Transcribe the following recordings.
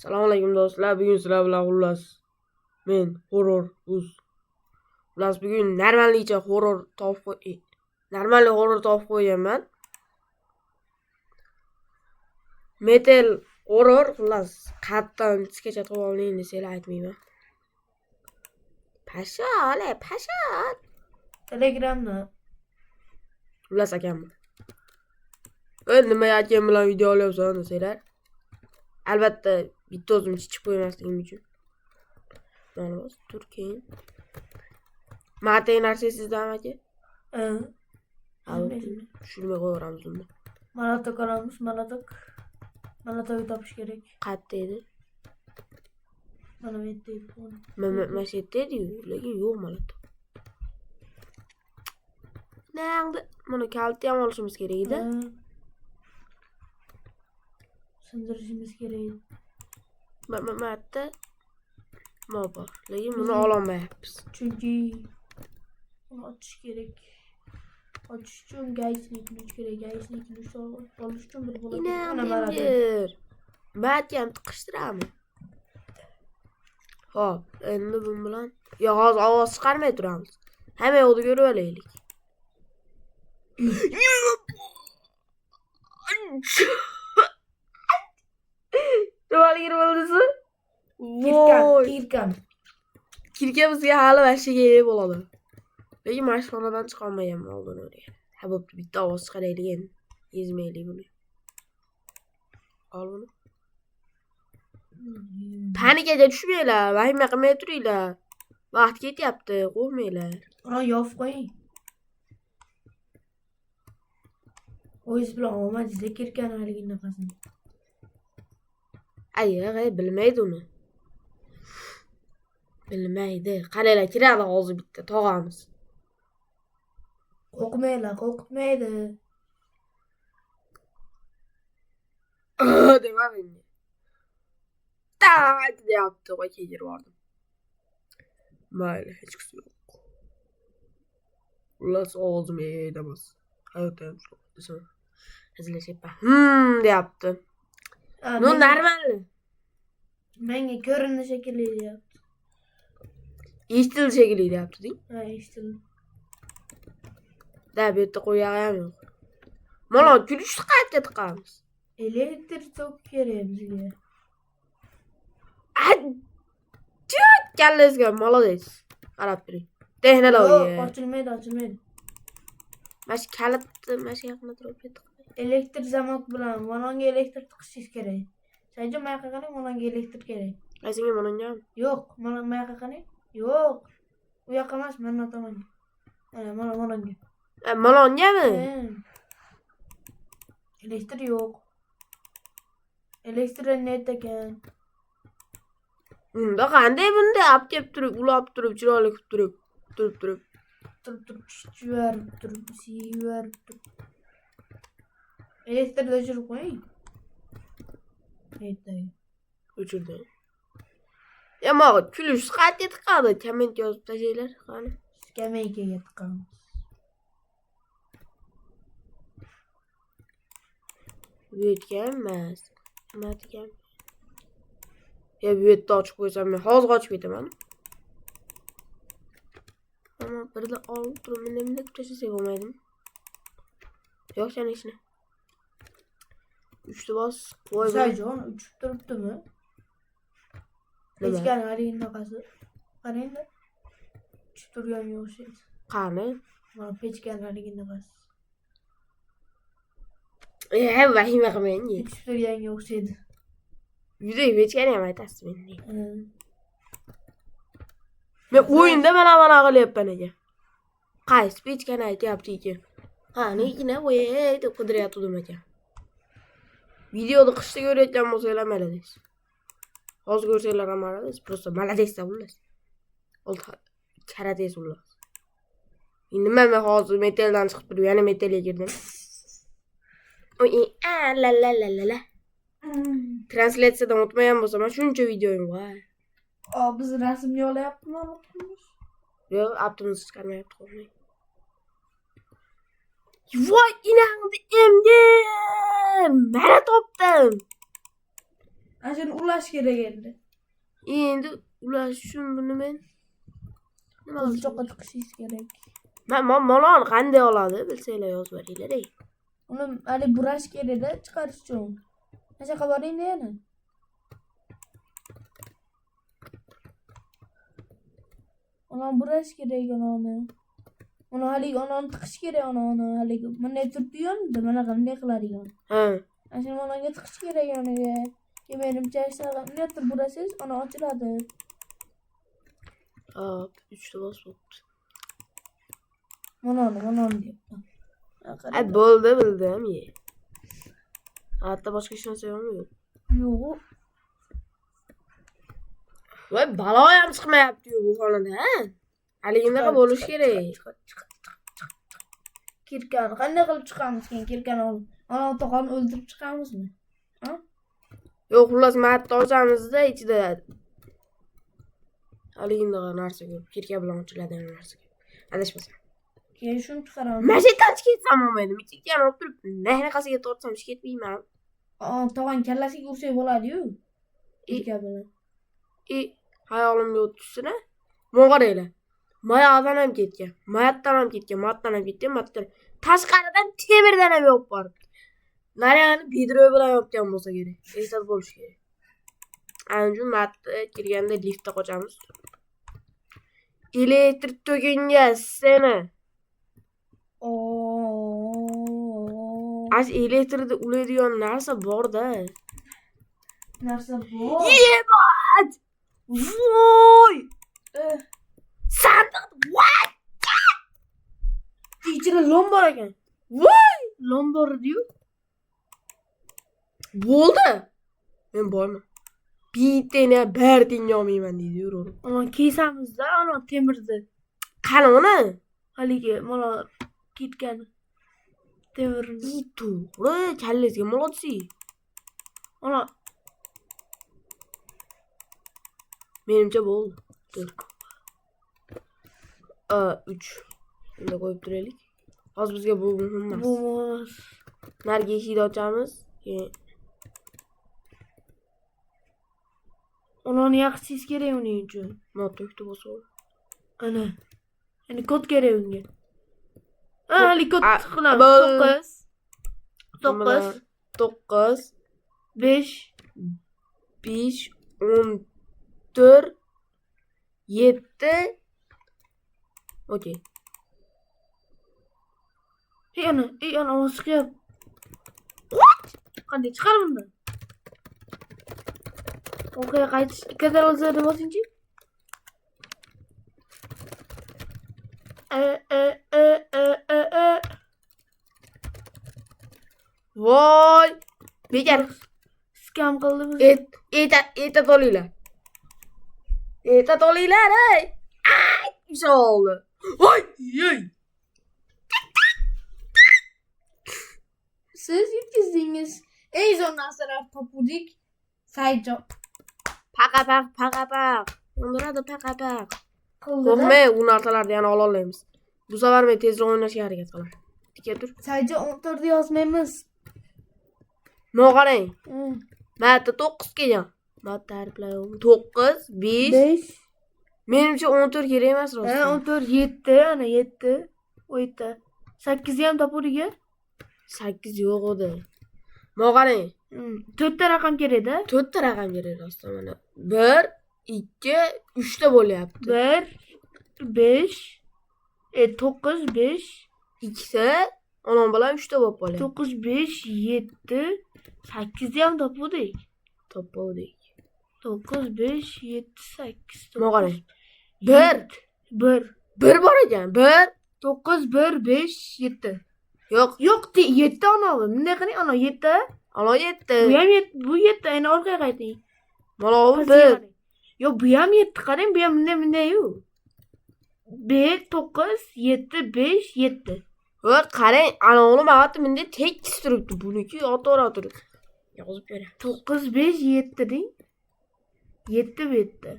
Assalomu alaykum do'stlar. Bugun sizlar bilan xullas men horror uz. Xullas bugun normallicha horror topib qo'yganman. Metal horror xullas qayerdan chiqgacha topib oling desanglar aytmayman. Pasha. Telegramda. Xullas akamman. Nima akam bilan video olyapsan desanglar. Albatta bitta o'zim chiqib qo'ymasligim uchun. Mana Turkiya. Mate narsa sizdan aka? Shunga qo'yamiz unda. Malatok olamiz, Malatoqni topish kerak. Qayerda edi? Mana bu yerda edi. Mana shu yerda edi-yu, lekin yo'q Malatok. Nangda mana kaltni ham olishimiz kerak edi. Sindirishimiz kerak. Matta bor, lekin buni ololmayapmiz. Chunki uni ochish kerak. Ochish uchun gaysnikni kerak. Gaysnikni olish uchun bir bo'ladi. Mana Malatok. Matgan tiqishtiramiz. Hop, endi bu bilan hozir ovoz chiqarmay turamiz. Hamma yo'qni ko'rib olaylik. Nima bo'ldi? Kirka bizga hali vashga kerak bo'ladi. Lekin mashxonadan chiqolmaganman oldin o'rga. Ha bo'pti, bitta ovoz chiqaraylik endi. Ezmaylik buni. Ol buni. Panikaga tushmanglar, vahima qilmay turinglar. Vaqt ketyapti, qo'rqmanglar. Ana yopib qo'ying. O'zingiz bilan olmadingiz kirkani haligi nafasini. Ay, bilmaydi uni. Bilmaydi. Qanaylar kiradi hozir bitta tog'amiz. Qo'rqmanglar, qo'rqitmaydi. Demang. Tak deyapti, qo'y kirib bordim. Mayli, hech qisi yo'q. Xullas ovozim emas. Hayotda ham shunaqa desam. Hazillashyapman. Deyapti. No normal. Menga ko'rindi shekilli deyapti. Eshitildi shekilli deyapti-ding. Ha, eshitildi. Da bu yerda qo'yag'i ham yo'q. Mana kulishni qayerga tiqamiz? Elektr tok kerak bizga. Kallangizga молодец. Qarab turing. Texnologiya. Ochilmaydi. Mash kalitni mash yaqinda turib ketdik. Elektr zamok bilan mononga elektr tiqishingiz kerak. Sanjo mayqa qarang, mononga elektr kerak. Qaysinga mononga? Yo'q, mana mayqa qarang. Yo'q. U yoqqa emas, mana tomonga. Mana mononga. Monongami? Elektr yo'q. Elektr net ekan. Unda qanday bunda olib kelib turib, ulab turib, chiroyli qilib turib. Yuvarib turib. Elektrni o'chirib qo'ying. Aytay. O'chirdim. Ammo kulish qayerga tiqadi? Komment yozib tashlaylar, qani. Skameykaga tiqamiz. Bu yerga emas. Nima degan? Bu yerda ochib qo'ysam men hozir ochib ketaman. Ammo birda olib turib, menda tashlasak bo'lmaydimi? Yo'q, sen ishni. 3 bos qo'y. Sayjon uchib turibdimi? Hechgan haligi naqasi. Qarangda. Uchib turganga o'xshaydi. Qani? Mana pechgan haligi naqasi. Vahima qilmang. Uchib turganga o'xshaydi. Video pechgani ham aytasiz menda. Men o'yinda mana qilyapman ekan. Qaysi pechgani aytyapti ekan. Nigina voy deb qidiryaptim ekan. Videoda qishda ko'rayotgan bo'lsanglar malades. Hozir ko'rsanglar ham malades, просто malades bo'lasiz. Karate bo'lasiz. Endi men hozir metaldan chiqib turib, yana metalga kirdim. La. Translyatsiyadan o'tmagan bo'lsa, men shuncha videoyim bor. Biz rasmni olyaptimi? Yo'q, aptimiz chiqarmayapti qo'ymay. Voy, inangni endi! Mana topdim. Aşın ulaş kerak endi. Endi ular shun buni men nima qilishim Qo'lchoqqa tiqishingiz kerak. Maloni qanday oladi bilsanglar yozib beringlar ey. Uni hali burash kerakda chiqarish uchun. Qanaqa boringda yana? Ona burash kerak ona. Uni haligi onani tiqish kerak onani haligi. Bunday turibdi-yu, mana qanday qiladigan. Ha. Ana onaga tiqish kerak onaga. Menimcha bunday turib burasangiz ona ochiladi. Hop, 3 ta bosib. Mana deyapman. Ay bo'ldi bildim ye. Hatta boshqa hech narsa yo'q. Yo'q. Voy balo ham chiqmayapti-yu bu xonada, ha? Haligindaqa bo'lish kerak. Kirkani qanday qilib chiqamiz keyin kirkani olib? Ana tog'ani o'ldirib chiqamizmi? Ha? Yo'q, xullas marta ochamiz-da ichida. Haligindaqa narsa ko'p. Kirka bilan ochiladigan narsa. Adashmasam. Keyin shuni chiqaraman. Mashindan ketsam bo'lmaydi. Michikdan olib turib, nahnaqasiga tortsam ish ketmayman. Tog'an kallasiga ursak bo'ladi-yu. Kirka bilan. Hayolimga o'tishsin-a. Mo'g'araylar. Mayoqdan ham ketgan. Mayatdan ham ketgan. Matdan ham ketgan. Matdan. Tashqaridan temirdan ham yopib boribdi. Nariyani bidroy bilan yopgan bo'lsa kerak. Ehtiyot bo'lish kerak. Ana shu matda kirganda liftda qochamiz. Elektr to'kinga seni. Az elektrda ulaydigan narsa bor-da. Narsa bor. Yebat! Voy! Sandiq voy! Ichida lom bor ekan. Voy! Lom bor edi-yu. Bo'ldi. Men borman. Bittani bardingga olmayman deydi-yu. Ana kesamizda ana temirni. Qani uni? Haligi mana ketgan temirni. To'g'ri, kallasiga molotsi. Ana Menimcha bo'ldi. 3. Shunda qo'yib turaylik. Hozir bizga bu muhim emas. bo'lmas. Narigi eshikni ochamiz. Keyin Unani yaxshisingiz kerak uning uchun. noto'kni bosib. Ana. Endi kod kerak unga. Hali kod qilamiz. 9 5 14 7 Okey. ana chiqyap. Qanday chiqar bundan? Voqea qaytish ikkita olsa bosingchi. Voy! Bekar Skam qildimiz. Eta tolinglar. Eta tolinglar, ey. Ay, isholdi. Voy, ey. Siz yetkazdingiz. Ey zonaslar topudik. Sayjo. Paqa. Undiradi paqa. Qildi. Qo'rqmay, u narsalarni yana ola olamiz. Bu safar men tezroq o'ynashga harakat qilaman. Tikka tur. Sayjo 14 yozmaymiz. Mo'g'arang. Mana 9 kelgan. Mana tariflayapman. 9 5 5 Menimcha 14 kerak emas rost. 14 7 ana 7 o 7 8 ham topuriga 8 yo'q edi. Mo'g'arang. 4 ta raqam kerak-da. 4 ta raqam kerak rost mana. 1 2 3 ta bo'lyapti. 1 5 9 5 2 onam bilan 3 ta bo'lib qolyapti. 9 5 7 8 ham topuvdik. 9 5 7 8 Mo'g'arang. 1 bor ekan. 1 9 1 5 7 yo'q. 7 anavi. Bunday qiling ana 7. Ana 7. Bu ham 7. Bu 7 endi orqaga qayting. Mana bu 1. Yo'q, bu ham 7 qarang, bu ham bunday-yu. 1 9 7 5 7. Va qarang, ana uni maqatda bunday tekis turibdi. Buniki o'to'ra turibdi. Yozib beray. 9 5 7 deng. 7 bu yerda.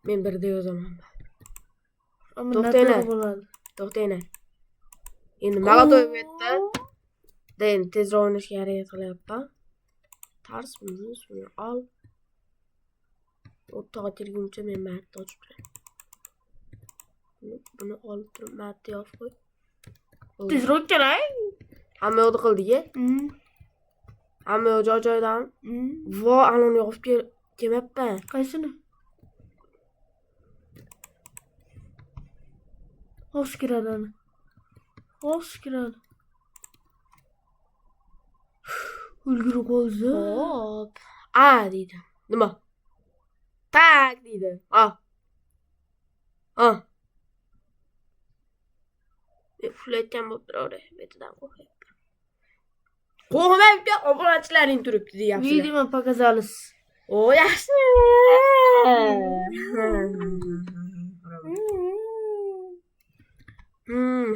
Men birda yozaman. Ammo To'xtanglar. bo'ladi. To'xtanglar. Endi maqat o'yib yerda. Endi tezroq o'ynashga harakat qilyapman. tars bunu al. O'rtaga kelguncha men martni ochib turaman. Buni olib turib martni yopib qo'y. Tezroq kerak. Hamma yo'qni qildik-a? Hamma yo'q joy-joydan. Vo, anani yopib kelmabman. Qaysini? Hoş kiradi. Hoş kiradi. Ulgurib qolsa. Hop. A deydi. Nima? Tak deydi. Uxlayotgan bo'lib turadi. Betidan qo'rqyapti. Qo'rqmayapti, obunachilaring turibdi deyapti. Видимо, показалось. O yaxshi.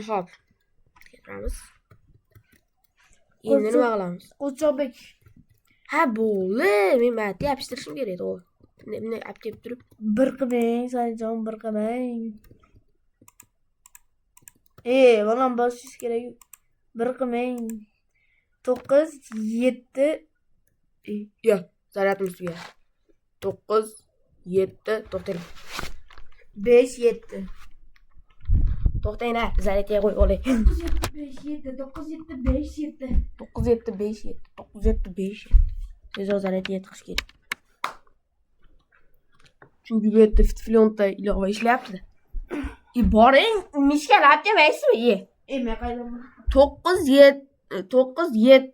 Hop. Ketiramiz. Endi nima qilamiz? Qo'chqobek. Ha, bo'ldi. Men martni yopishtirishim kerak, to'g'ri. Bunday olib kelib turib. Bir qilmang, Sanijon, bir qilmang. Balam bosishingiz kerak. Bir qilmang. 9 7 Yo'q, zaryadimiz tugadi. 9 7 to'xtang. 5 7. To'xtang, zaryadga qo'yib olay. 9 7 5 7 9 7 5 7. 9 7 5 7 9 7 5 7. Tezroq zaryadga yetkish kerak. Chunki bu yerda fitlonta ilova ishlayapti. Boring, mishkalab demaysizmi? Men qaydaman? 9 7 9 7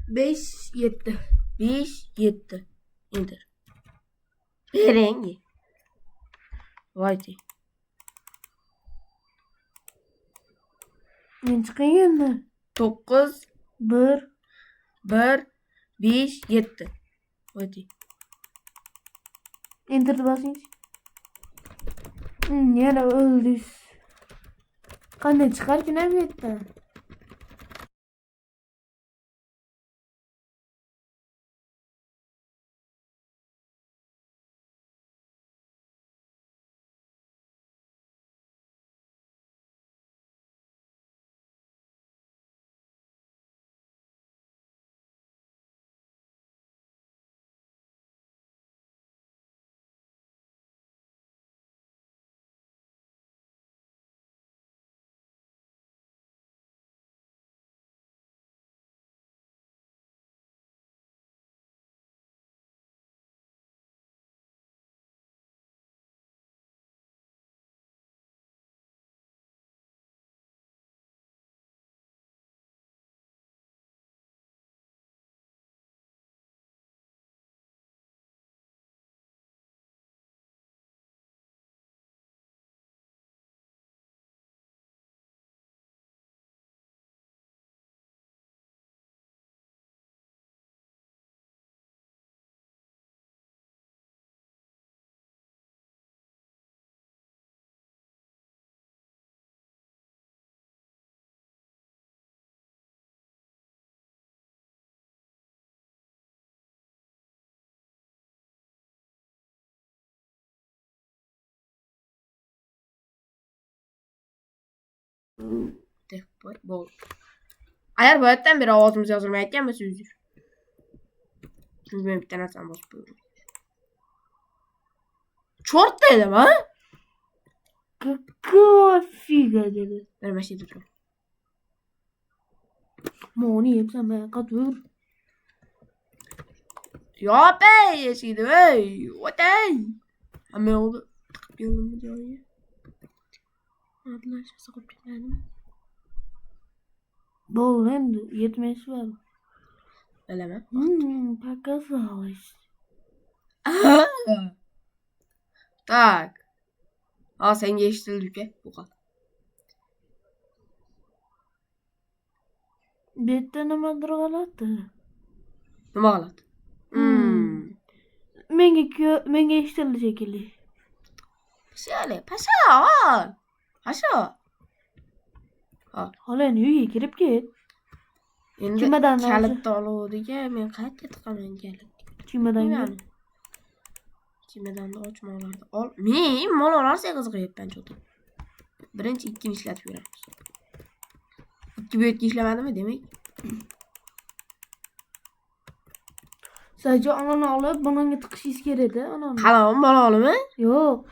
5 7. 5 7. Enter. Bering. Voyti. Men chiqing endi. 9 1 1 5 7. Voyti. Enter'ni bosing. Yana o'ldingiz. Qanday chiqarkin bu yerdan? Bo'ldi. Agar bu yerdan beri ovozimiz yozilmayotgan bo'lsa, uzr. Chunki men bitta narsani bosib qo'ydim. Chort dedim, ha? Какого фига dedi. Ben başlayıp duruyorum. Moni yepsam ben qatur. Ya be, yeşildi be. What day? Ama oldu. Geldim mi diyor ya? Adlar aşağısı koyup gitmedim. Bol endi yetmesi var. Öyle mi? Показалось. Так. Sen geçtirdik ya. Bu kadar. Bitta nimadir g'alati. Nima g'alati? Menga eshitildi shekilli. Pasha. Pasha. Xola uyga kirib ket. Endi Chimadan kalitni oluvdiga men qayerga tiqaman kalit? Chimadan. Chimadanni ochmoqlarni ol. Men mol olarsa qiziqyapman cho'ta. Birinchi ikkini ishlatib yuramiz. Ikki bu yerga ishlamadimi demak? Sadece ananı alıp bananga tıkışız keredi ananı. Qalamam bololimi? Yok.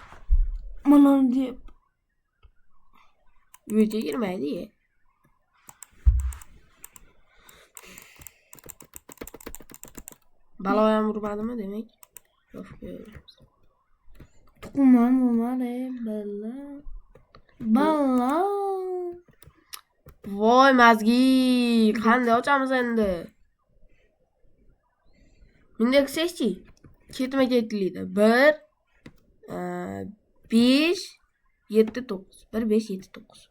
Mananı deyip. Uyga girmaydi ya. Baloyam urmadimi demek? Yok görürüz. Tukuman olmadı. Bella. Bella. Voy mazgi. Qanday ochamiz endi? Bunday qilsakchi. Ketma ketlikda 1 5 7 9. 1 5 7 9.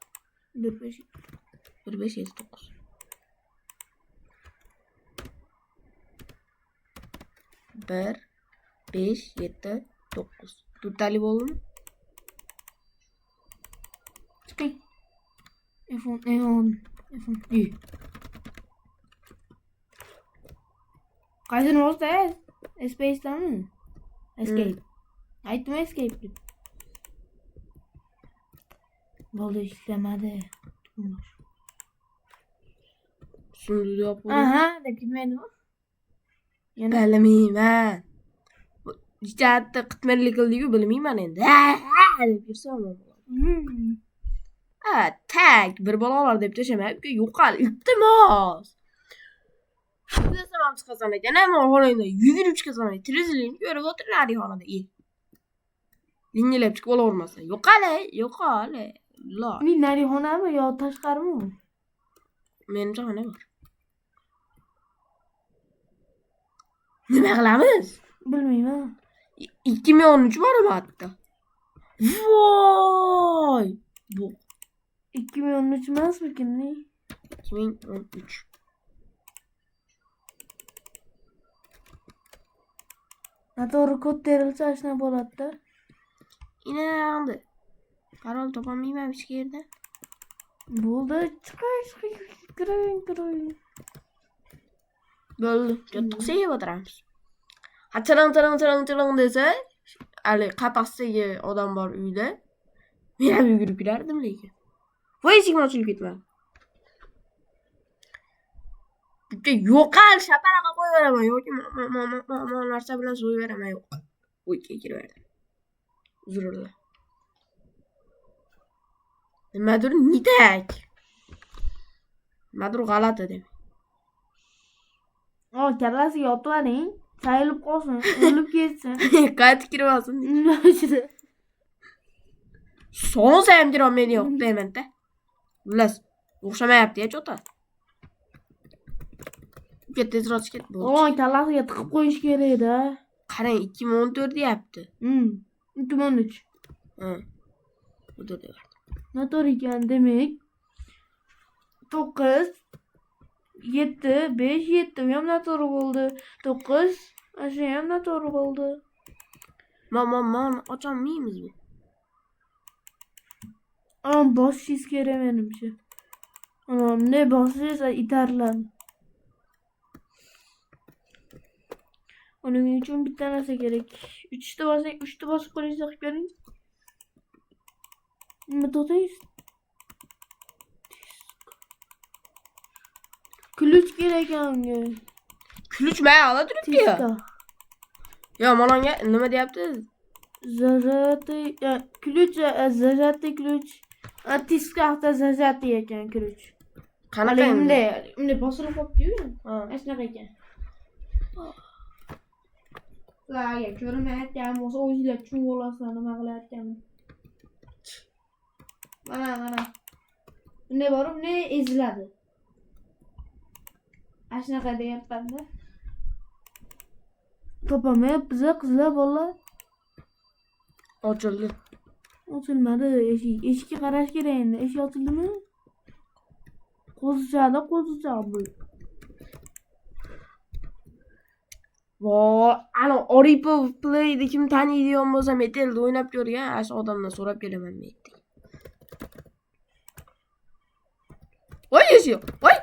1 5 1 5 7 9. 1 5 7 9. To'rttali bo'ldimi? Çıkay. iPhone. İyi. Kaysın olsa Space'den mi? Escape. Aytma escape. Boldu işlemedi. Tutmuş. Şimdi yapalım. Aha, deb gitmedi mi? Yana Bilmayman. Ijodda qitmirlik qildi-ku bilmayman endi. Deb yursam. Ha, tag bir balolar deb tashamayapti. Yo'qol, iltimos. Desam ham chiqasan ekan, ama xonangda yugurib chiqasan ekan. Trizilingni ko'rib o'tirar xonada. Lingilab chiqib olavermasan. Yo'qol. La. Uning narixonami yo tashqarimi? Menimcha xona bor. Nima qilamiz? Bilmayman. 2013 bormi hatto? Voy! Bu 2013 emasmikin ne? 2013. Noto'g'ri kod terilsa shuna bo'ladi-da. Inandi. Parol topolmayman hech yerda. Bo'ldi, chiqish, kiring. Bo'ldi. Jo'tib sevib o'tiramiz. Ha, tiring desa, hali qapasdagi odam bor uyda. Men ham yugurib kirardim lekin. Voy, eshik ochilib ketmadi. Bitta yo'qol shaparaqa qo'yaveraman yoki narsa bilan so'yaveraman yo'qol. Uyga kiraverdim. Uzrlar. Nimadir nitak. Nimadir g'alati demak. Kallasiga otvaring, sayilib qolsin, o'lib ketsin. Qaytib kirmasin. Son ham kiram meni yo'q deyman-da. Xullas, o'xshamayapti-ya cho'ta. Tezroq ket bo'ldi. Kallasiga tiqib qo'yish kerak-da. Qarang, 2014 deyapti. 2013. Ha. Bu da deyapti. Noto'g'ri ekan demak. 9 7 5 7 ham noto'g'ri bo'ldi. 9 o'sha ham noto'g'ri bo'ldi. Man ocholmaymizmi? Bosishingiz kerak menimcha. Ne bossangiz itarlan. Uning uchun bitta narsa kerak. 3ta bosing, 3ta bosib qo'yingizda qilib ko'ring. Nima to'xtaysiz? Ключ kerak unga. Ключ men ola turibdi-ya. Yo, malonga nima deyapti? Zajatый ключ, zajatый ключ. Tiskaqda zajatый ekan ключ. Qanaqa endi? Unday bosilib qolibdi-yu. Ha. Shunaqa ekan. Sizlarga ko'rinmayotgan bo'lsa o'zinglar tushunib olasizlar nima qilayotganini. Mana. Bunday borib, bunday eziladi. Shunaqa deyapman-da. Topamayapmiz qizlar bola. Ochildi. Ochilmadi eshik. Eshikka qarash kerak endi. Eshik ochildimi? Qo'zichoqda bu. Voy, ana Oripov Play'da kim taniydigan bo'lsa, Metelda o'ynab ko'rgan, shu odamdan so'rab kelaman men. Voy, eshik. Voy.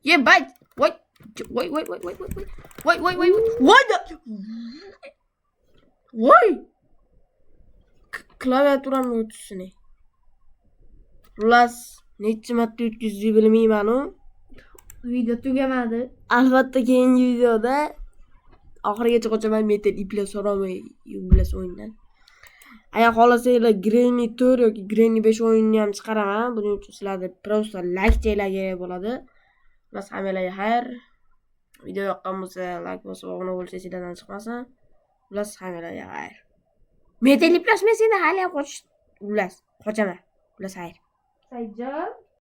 Ye, bay. Voy. Voy. Klaviaturamni o'tishini. Xullas, necha marta o'tkazdi bilmayman-u. Video tugamadi. albatta keyingi videoda oxirigacha qochaman metal iplar so'ramay yublas o'yindan. Agar xohlasanglar Granny 4 yoki Granny 5 o'yinini ham chiqaraman. Buning uchun sizlarga просто like cheylar kerak bo'ladi. Bas hammalarga xayr. Video yoqqan bo'lsa like bosib obuna bo'lsangiz sizlardan chiqmasin. Bas hammalarga xayr. Metal iplashmasanglar hali ham qochaman. Bas xayr. Sayjon